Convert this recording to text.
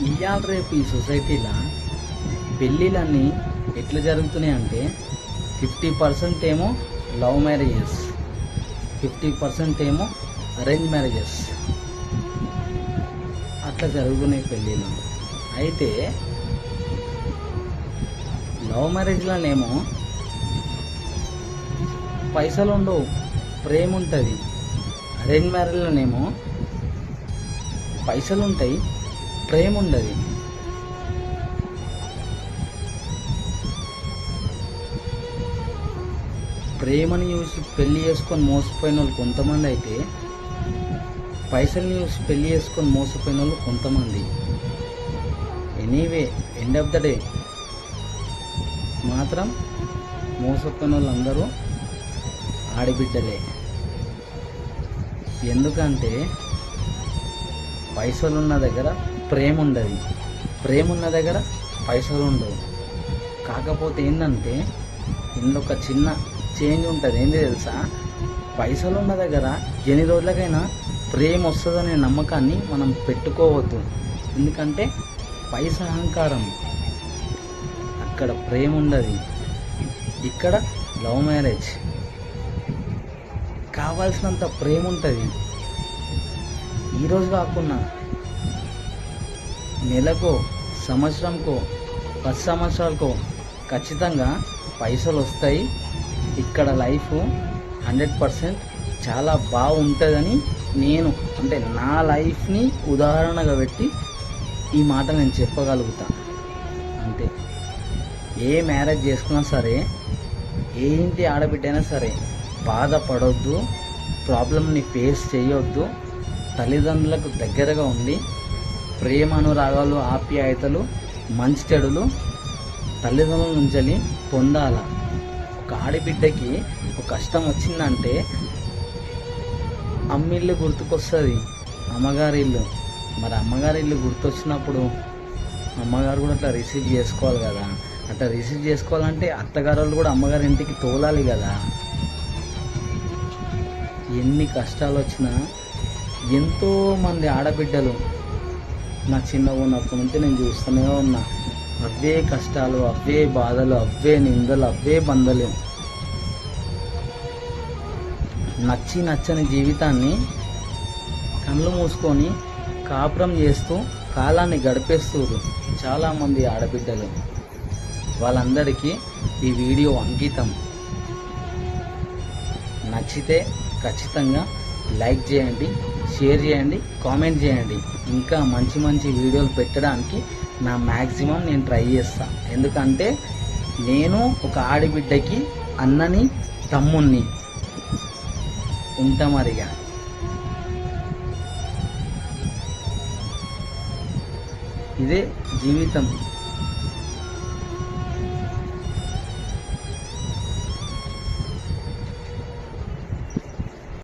ఇవాళ రేపు ఈ సొసైటీలో పెళ్ళిళ్ళన్నీ ఎట్లా జరుగుతున్నాయి అంటే 50% ఏమో లవ్ మ్యారేజెస్, 50% ఏమో అరేంజ్ మ్యారేజెస్, అట్లా జరుగుతున్నాయి పెళ్ళిళ్ళు. అయితే లవ్ మ్యారేజ్లోనేమో పైసలు ఉండవు, ప్రేమ ఉంటుంది. అరేంజ్ మ్యారేజ్లోనేమో పైసలు ఉంటాయి, ప్రేమ ఉండదు. ప్రేమని చూసి పెళ్ళి చేసుకొని మోసపోయిన వాళ్ళు కొంతమంది అయితే, పైసల్ని చూసి పెళ్ళి చేసుకొని మోసపోయిన వాళ్ళు కొంతమంది. Anyway, end of the day మాత్రం మోసపోయిన వాళ్ళందరూ ఆడబిడ్డలే. ఎందుకంటే పైసలున్న దగ్గర ప్రేమ ఉండదు, ప్రేమ ఉన్న దగ్గర పైసలు ఉండవు. కాకపోతే ఏంటంటే ఇందులో ఒక చిన్న చేంజ్ ఉంటుంది. ఏంటి తెలుసా? పైసలు ఉన్న దగ్గర ఎన్ని రోజులకైనా ప్రేమ వస్తుందనే నమ్మకాన్ని మనం పెట్టుకోవద్దు. ఎందుకంటే పైస అహంకారం, అక్కడ ప్రేమ ఉండదు. ఇక్కడ లవ్ మ్యారేజ్ కావాల్సినంత ప్రేమ ఉంటుంది. ఈరోజు కాకుండా నెలకో, సంవత్సరంకో, 10 సంవత్సరాలకో ఖచ్చితంగా పైసలు వస్తాయి. ఇక్కడ లైఫ్ 100% చాలా బాగుంటుందని నేను, అంటే నా లైఫ్ని ఉదాహరణగా పెట్టి ఈ మాట నేను చెప్పగలుగుతా. అంతే. ఏ మ్యారేజ్ చేసుకున్నా సరే, ఏ ఇంటి ఆడబిడ్డైనా సరే బాధపడొద్దు, ప్రాబ్లమ్ని ఫేస్ చేయొద్దు. తల్లిదండ్రులకు దగ్గరగా ఉండి ప్రేమ, అనురాగాలు, ఆప్యాయతలు, మంచి చెడులు తల్లిదండ్రుల నుంచి పొందాల. ఒక ఆడబిడ్డకి ఒక కష్టం వచ్చిందంటే అమ్మిల్లు గుర్తుకొస్తుంది, అమ్మగారి ఇల్లు. మరి అమ్మగారి ఇల్లు గుర్తొచ్చినప్పుడు అమ్మగారు కూడా అట్లా రిసీవ్ చేసుకోవాలి కదా. అట్లా రిసీవ్ చేసుకోవాలంటే అత్తగారు వాళ్ళు కూడా అమ్మగారి ఇంటికి తోలాలి కదా. ఎన్ని కష్టాలు వచ్చినా ఎంతోమంది ఆడబిడ్డలు నా చిన్నగా ఉన్నప్పటి నుంచి నేను చూస్తూనే ఉన్నా. అవే కష్టాలు, అవే బాధలు, అవే నిందలు, అవే బంధలు. నచ్చని జీవితాన్ని కళ్ళు మూసుకొని కాపురం చేస్తూ కాలాన్ని గడిపేస్తారు చాలామంది ఆడబిడ్డలు. వాళ్ళందరికీ ఈ వీడియో అంకితం. నచ్చితే ఖచ్చితంగా లైక్ చేయండి, షేర్ చేయండి, కామెంట్ చేయండి. ఇంకా మంచి మంచి వీడియోలు పెట్టడానికి నా మ్యాక్సిమం నేను ట్రై చేస్తాను. ఎందుకంటే నేను ఒక ఆడబిడ్డకి అన్నని, తమ్ముణ్ణి ఉంటా. మరిగా ఇదే జీవితం.